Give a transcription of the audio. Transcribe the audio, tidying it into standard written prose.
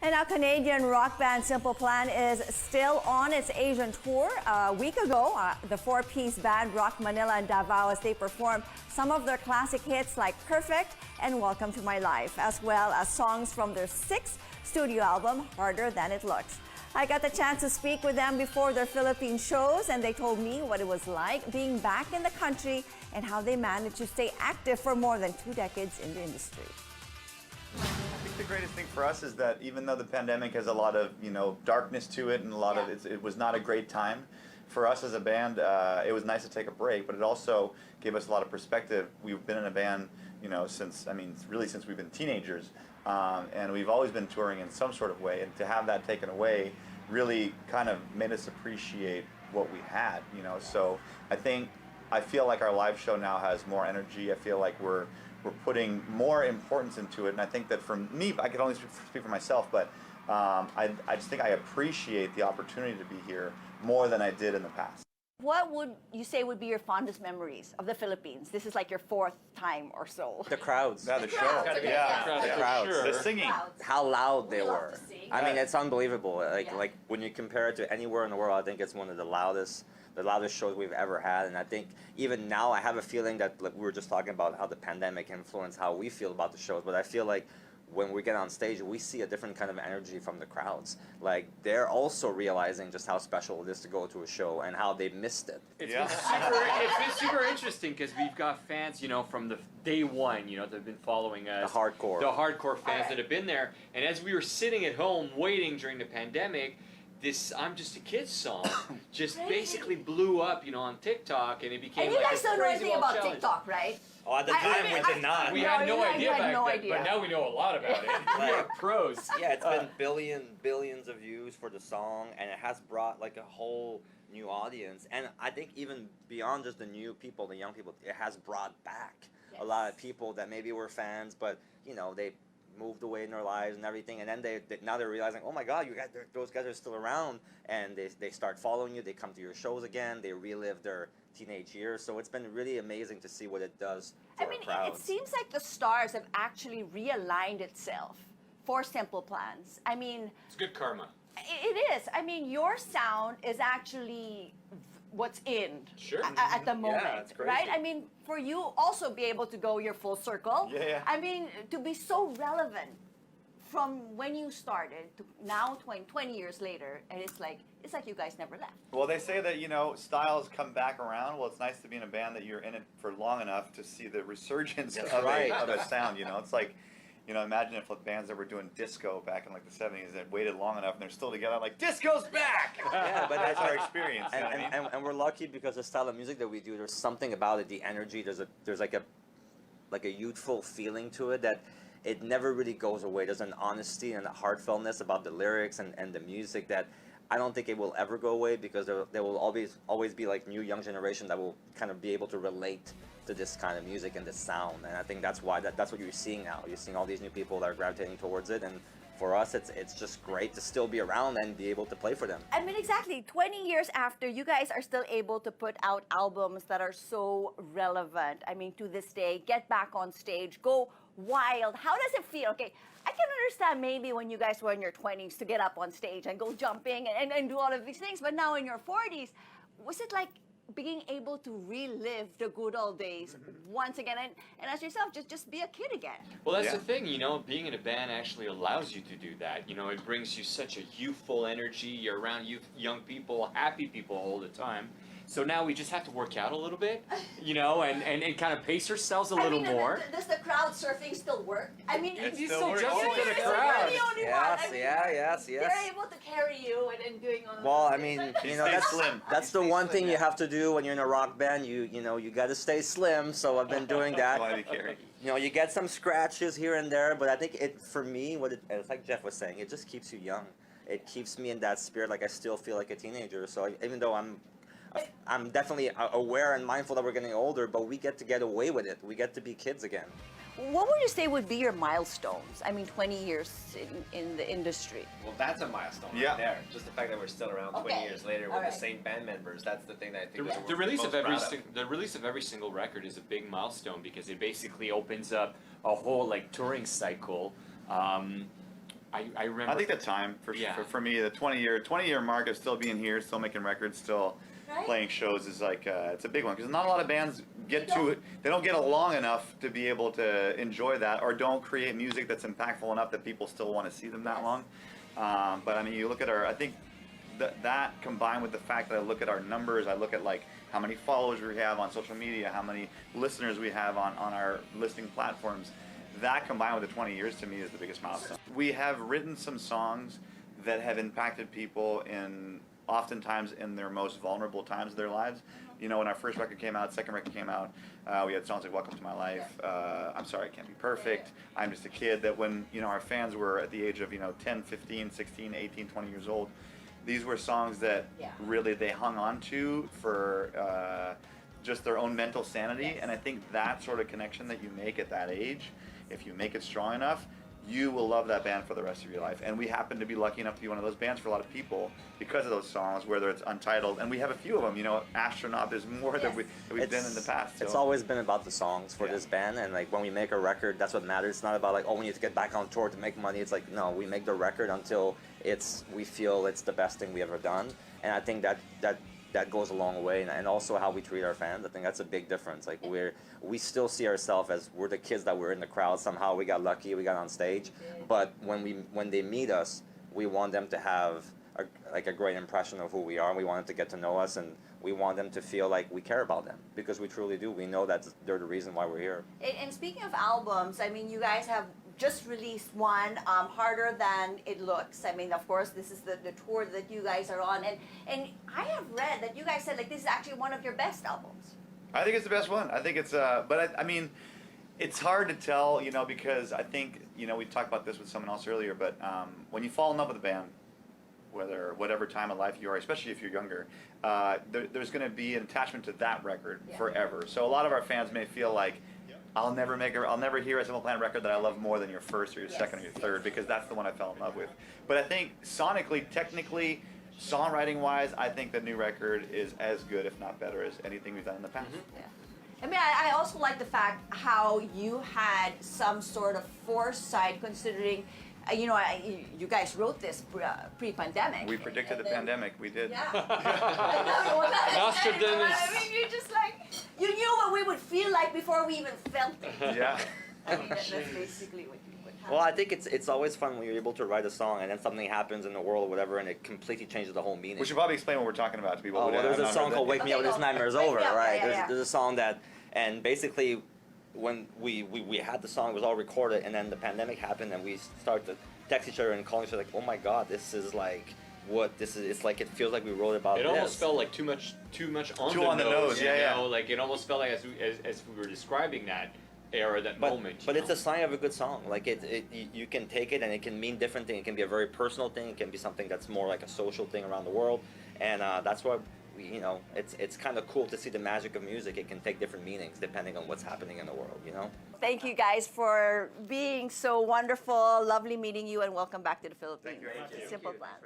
And now Canadian rock band Simple Plan is still on its Asian tour. A week ago, the four-piece band rocked Manila and Davao as they performed some of their classic hits like Perfect and Welcome to My Life, as well as songs from their sixth studio album, Harder Than It Looks. I got the chance to speak with them before their Philippine shows, and they told me what it was like being back in the country and how they managed to stay active for more than 2 decades in the industry. I think the greatest thing for us is that even though the pandemic has a lot of, darkness to it and a lot of it was not a great time, for us as a band, it was nice to take a break, but it also gave us a lot of perspective. We've been in a band, since we've been teenagers, and we've always been touring in some sort of way, and to have that taken away really kind of made us appreciate what we had, So I feel like our live show now has more energy. I feel like we're putting more importance into it, and I think that for me, I can only speak for myself, but I just think I appreciate the opportunity to be here more than I did in the past. What would you say would be your fondest memories of the Philippines? This is like your 4th time or so. The crowds. Yeah, the show. The crowds. The singing. How loud they were. I mean, Yeah. it's unbelievable. Like when you compare it to anywhere in the world, I think it's one of the loudest shows we've ever had. And I think even now I have a feeling that, like, we were just talking about how the pandemic influenced how we feel about the shows, but I feel like when we get on stage, we see a different kind of energy from the crowds. Like, they're also realizing just how special it is to go to a show and how they missed it. It's been super interesting because we've got fans, from the day one, that have been following us. The hardcore fans that have been there. And as we were sitting at home waiting during the pandemic, this "I'm Just a Kid" song just basically blew up, on TikTok, and it became. And you like guys don't know anything about TikTok, right? Oh, at the time we did not. We had no idea back then, idea. but now we know a lot about it. We are pros. Yeah, it's been billions of views for the song, and it has brought like a whole new audience. And I think even beyond just the new people, the young people, it has brought back a lot of people that maybe were fans, but they moved away in their lives and everything, and then now they're realizing, oh my God, those guys are still around, and they start following you. They come to your shows again. They relive their teenage years. So it's been really amazing to see what it does to our crowds. It seems like the stars have actually realigned itself for Simple Plans. I mean, It's good karma. it is. I mean, your sound is actually what's in at the moment, it's crazy. right? I mean, for you also be able to go your full circle. Yeah. I mean, to be so relevant from when you started to now 20 years later, and it's like you guys never left. Well, they say that, styles come back around. Well, it's nice to be in a band that you're in it for long enough to see the resurgence of a sound, It's like, imagine if the bands that were doing disco back in like the 70s that waited long enough and they're still together, like, disco's back! Yeah, but that's our experience. And we're lucky because the style of music that we do, there's something about it, the energy, there's like a youthful feeling to it that it never really goes away. There's an honesty and a heartfeltness about the lyrics and the music that I don't think it will ever go away, because there will always be like new young generation that will kind of be able to relate to this kind of music and this sound. And I think that's why that's what you're seeing now. You're seeing all these new people that are gravitating towards it, and for us it's just great to still be around and be able to play for them. I mean, exactly. 20 years after, you guys are still able to put out albums that are so relevant. I mean, to this day, get back on stage, go wild. How does it feel? Okay, I can understand maybe when you guys were in your 20s to get up on stage and go jumping and do all of these things, but now in your 40s, was it like being able to relive the good old days once again, and as yourself, just be a kid again? Well, that's the thing, being in a band actually allows you to do that. It brings you such a youthful energy. You're around young people, happy people all the time. So now we just have to work out a little bit, and kind of pace ourselves a little more. Does the crowd surfing still work? I mean, you still jump into the crowd. Yes. They're able to carry you and doing all. Well, I mean, that's the one thing you have to do when you're in a rock band. You got to stay slim. So I've been doing that. You get some scratches here and there, but I think for me, it's like Jeff was saying, it just keeps you young. It keeps me in that spirit. Like, I still feel like a teenager. So even though I'm definitely aware and mindful that we're getting older, but we get away with it. We get to be kids again. What would you say would be your milestones? I mean, 20 years in the industry. Well, that's a milestone right there. Just the fact that we're still around 20 years later with the same band members, that's the thing that I think the release of every single record is a big milestone, because it basically opens up a whole touring cycle. I remember. I think the time for me, the 20-year mark of still being here, still making records, still playing shows is like it's a big one because not a lot of bands get to it. They don't get along enough to be able to enjoy that, or don't create music that's impactful enough that people still want to see them that long. But I mean, you look at I think that combined with the fact that I look at our numbers, I look at like how many followers we have on social media, how many listeners we have on our listening platforms. That combined with the 20 years to me is the biggest milestone. We have written some songs that have impacted people oftentimes in their most vulnerable times of their lives. You know, when our first record came out, second record came out, we had songs like Welcome to My Life, I'm Sorry I Can't Be Perfect, I'm Just a Kid, that when, you know, our fans were at the age of, 10, 15, 16, 18, 20 years old, these were songs that really they hung on to for just their own mental sanity. And I think that sort of connection that you make at that age, if you make it strong enough, you will love that band for the rest of your life. And we happen to be lucky enough to be one of those bands for a lot of people because of those songs, whether it's Untitled, and we have a few of them, Astronaut, there's more that we've done in the past. So. It's always been about the songs for this band, and like when we make a record, that's what matters. It's not about like, oh, we need to get back on tour to make money. It's like, no, we make the record until we feel it's the best thing we ever done. And I think that goes a long way, and also how we treat our fans. I think that's a big difference. Like we still see ourselves as we're the kids that were in the crowd. Somehow we got lucky, we got on stage. But when they meet us, we want them to have a great impression of who we are. We want them to get to know us, and we want them to feel like we care about them, because we truly do. We know that they're the reason why we're here. And speaking of albums, I mean, you guys have just released one, Harder Than It Looks. I mean, of course, this is the tour that you guys are on. And I have read that you guys said, like, this is actually one of your best albums. I think it's the best one. I think it's, I mean, it's hard to tell, because I think, we talked about this with someone else earlier, but when you fall in love with a band, whatever time of life you are, especially if you're younger, there's going to be an attachment to that record forever. So a lot of our fans may feel like, I'll never hear a Simple Plan record that I love more than your first or your second or your third, because that's the one I fell in love with. But I think sonically, technically, songwriting-wise, I think the new record is as good, if not better, as anything we've done in the past. Yeah. I mean, I also like the fact how you had some sort of foresight, considering, you guys wrote this pre-pandemic. We predicted the pandemic. We did. Yeah. I know, Nostradamus. I mean, you just like, you knew what we would feel like before we even felt it. Yeah. I mean, that's basically what happened. Well, I think it's always fun when you're able to write a song and then something happens in the world or whatever, and it completely changes the whole meaning. We should probably explain what we're talking about to people. Oh, well, there's a song called Wake Me Up When This Nightmare's Over, right? There's a song that, and basically when we had the song, it was all recorded, and then the pandemic happened, and we started to text each other and call each other like, oh my God, this is like what this is. It's like, it feels like we wrote about it. This. Almost felt like too much on the nose. Yeah. Like it almost felt like as we were describing that era, that moment. But it's a sign of a good song. Like you can take it and it can mean different things. It can be a very personal thing. It can be something that's more like a social thing around the world, and that's why it's kind of cool to see the magic of music. It can take different meanings depending on what's happening in the world. Thank you guys for being so wonderful. Lovely meeting you, and welcome back to the Philippines. Thank you. Simple Plans.